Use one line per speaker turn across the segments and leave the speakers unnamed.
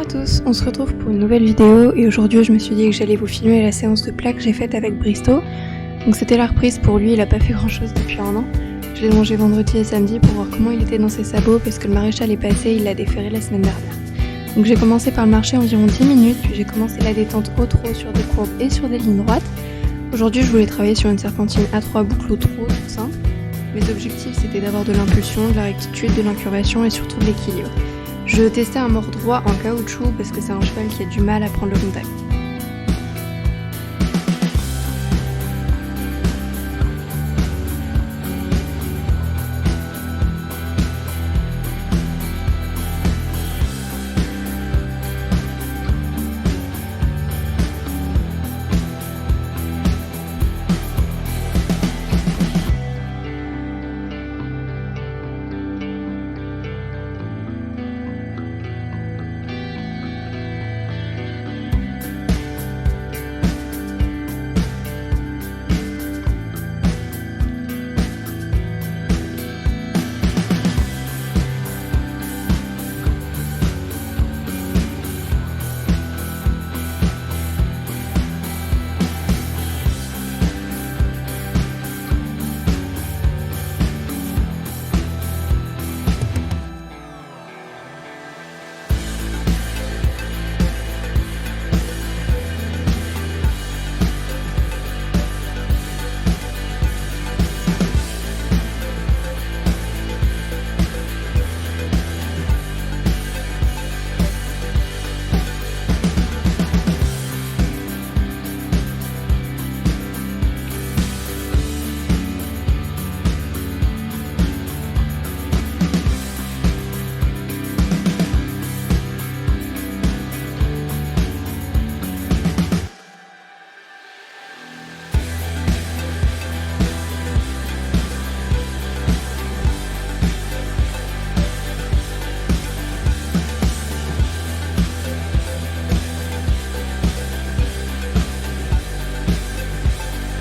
à tous, on se retrouve pour une nouvelle vidéo et aujourd'hui je me suis dit que j'allais vous filmer la séance de plat que j'ai faite avec Bristow. Donc c'était la reprise pour lui, il a pas fait grand chose depuis un an. Je l'ai mangé vendredi et samedi pour voir comment il était dans ses sabots parce que le maréchal est passé, il l'a déferré la semaine dernière. Donc j'ai commencé par le marcher environ 10 minutes, puis j'ai commencé la détente au trot sur des courbes et sur des lignes droites. Aujourd'hui je voulais travailler sur une serpentine à 3 boucles au trot, tout simple. Mes objectifs c'était d'avoir de l'impulsion, de la rectitude, de l'incurvation et surtout de l'équilibre. Je testais un mort droit en caoutchouc parce que c'est un cheval qui a du mal à prendre le contact.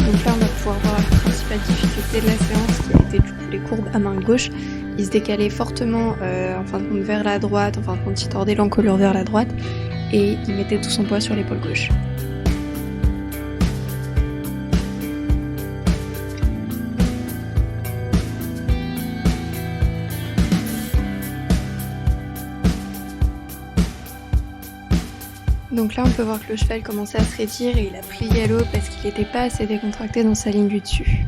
Donc là on va pouvoir voir la principale difficulté de la séance qui a été du coup les courbes à main gauche. Il se décalait fortement en fin de compte vers la droite, en fin de compte il tordait l'encolure vers la droite et il mettait tout son poids sur l'épaule gauche. Donc là on peut voir que le cheval commençait à se raidir et il a plié à l'eau parce qu'il n'était pas assez décontracté dans sa ligne du dessus.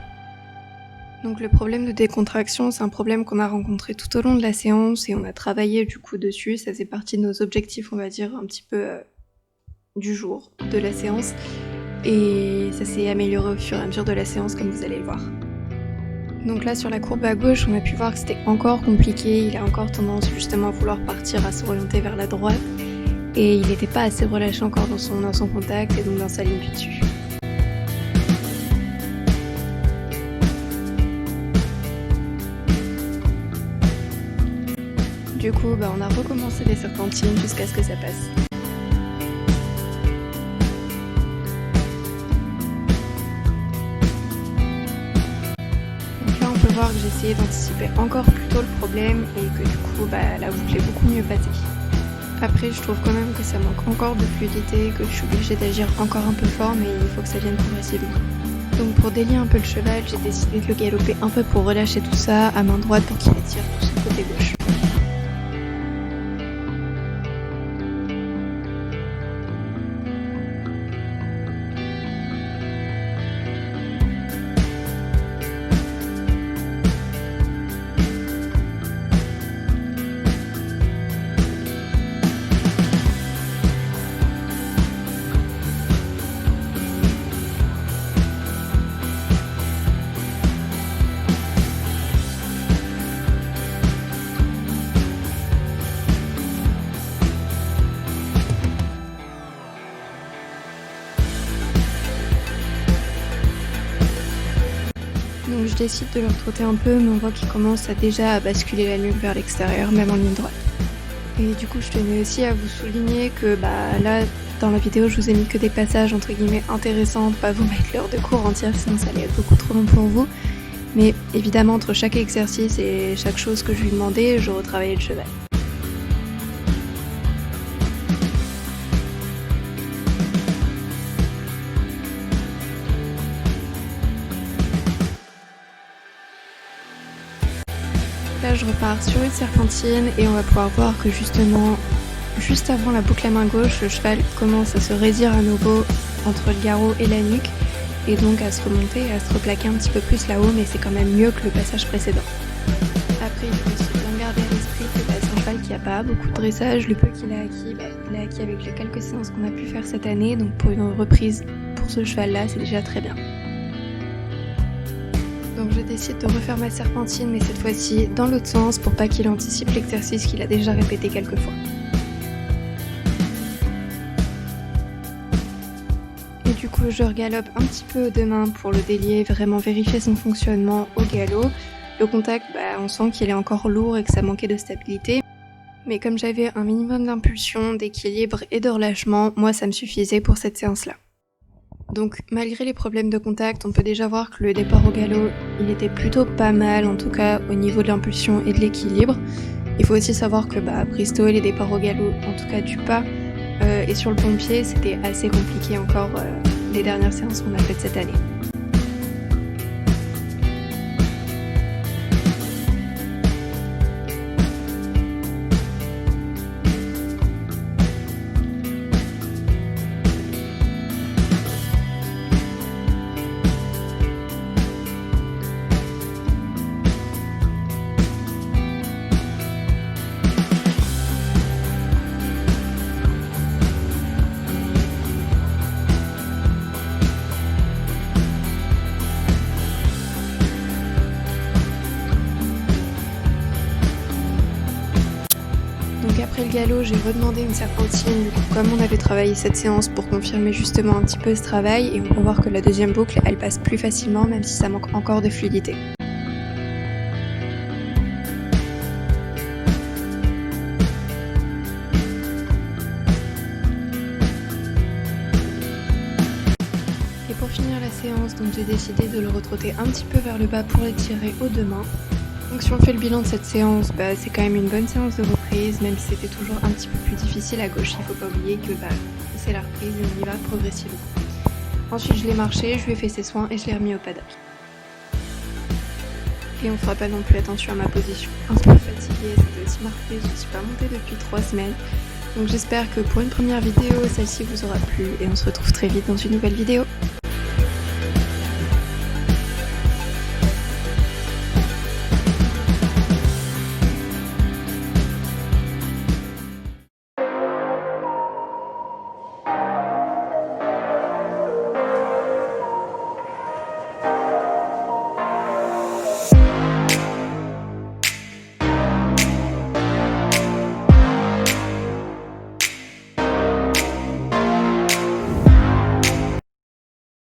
Donc le problème de décontraction, c'est un problème qu'on a rencontré tout au long de la séance et on a travaillé du coup dessus, ça faisait partie de nos objectifs on va dire un petit peu du jour de la séance et ça s'est amélioré au fur et à mesure de la séance comme vous allez le voir. Donc là sur la courbe à gauche on a pu voir que c'était encore compliqué, il a encore tendance justement à vouloir partir, à s'orienter vers la droite. Et il n'était pas assez relâché encore dans son contact et donc dans sa ligne du dessus. Du coup, on a recommencé les serpentines jusqu'à ce que ça passe. Donc là, on peut voir que j'ai essayé d'anticiper encore plus tôt le problème et que du coup, la boucle est beaucoup mieux passée. Après, je trouve quand même que ça manque encore de fluidité, que je suis obligée d'agir encore un peu fort, mais il faut que ça vienne progressivement. Donc pour délier un peu le cheval, j'ai décidé de le galoper un peu pour relâcher tout ça à main droite pour qu'il étire tout son côté gauche. Donc je décide de le retrotter un peu, mais on voit qu'il commence déjà à basculer la nuque vers l'extérieur, même en ligne droite. Et du coup, je tenais aussi à vous souligner que là, dans la vidéo, je vous ai mis que des passages entre guillemets intéressants, pas vous mettre l'heure de cours entière, sinon ça allait être beaucoup trop long pour vous. Mais évidemment, entre chaque exercice et chaque chose que je lui demandais, je retravaillais le cheval. là je repars sur une serpentine et on va pouvoir voir que justement, juste avant la boucle à main gauche, le cheval commence à se raidir à nouveau entre le garrot et la nuque et donc à se remonter et à se replaquer un petit peu plus là-haut, mais c'est quand même mieux que le passage précédent. Après, il faut aussi bien garder à l'esprit que c'est un cheval qui n'a pas beaucoup de dressage. Le peu qu'il a acquis, il l'a acquis avec les quelques séances qu'on a pu faire cette année, donc pour une reprise pour ce cheval-là, c'est déjà très bien. Donc je décide de refaire ma serpentine, mais cette fois-ci dans l'autre sens pour pas qu'il anticipe l'exercice qu'il a déjà répété quelques fois. Et du coup je regalope un petit peu aux deux mains pour le délier, vraiment vérifier son fonctionnement au galop. Le contact, on sent qu'il est encore lourd et que ça manquait de stabilité. Mais comme j'avais un minimum d'impulsion, d'équilibre et de relâchement, moi ça me suffisait pour cette séance-là. Donc malgré les problèmes de contact, on peut déjà voir que le départ au galop, il était plutôt pas mal, en tout cas au niveau de l'impulsion et de l'équilibre. Il faut aussi savoir que à Bristol, les départs au galop, en tout cas du pas, et sur le pont-de-pied, c'était assez compliqué encore les dernières séances qu'on a faites cette année. Donc après le galop, j'ai redemandé une serpentine, comme on avait travaillé cette séance pour confirmer justement un petit peu ce travail, et on peut voir que la deuxième boucle, elle passe plus facilement, même si ça manque encore de fluidité. Et pour finir la séance, donc j'ai décidé de le retrotter un petit peu vers le bas pour l'étirer aux deux mains. Donc si on fait le bilan de cette séance, c'est quand même une bonne séance de reprise, même si c'était toujours un petit peu plus difficile à gauche. Il faut pas oublier que c'est la reprise et on y va progressivement. Ensuite je l'ai marché, je lui ai fait ses soins et je l'ai remis au paddock. Et on fera pas non plus attention à ma position. Un peu fatiguée, c'était aussi ma reprise, je ne suis pas montée depuis 3 semaines. Donc j'espère que pour une première vidéo, celle-ci vous aura plu et on se retrouve très vite dans une nouvelle vidéo.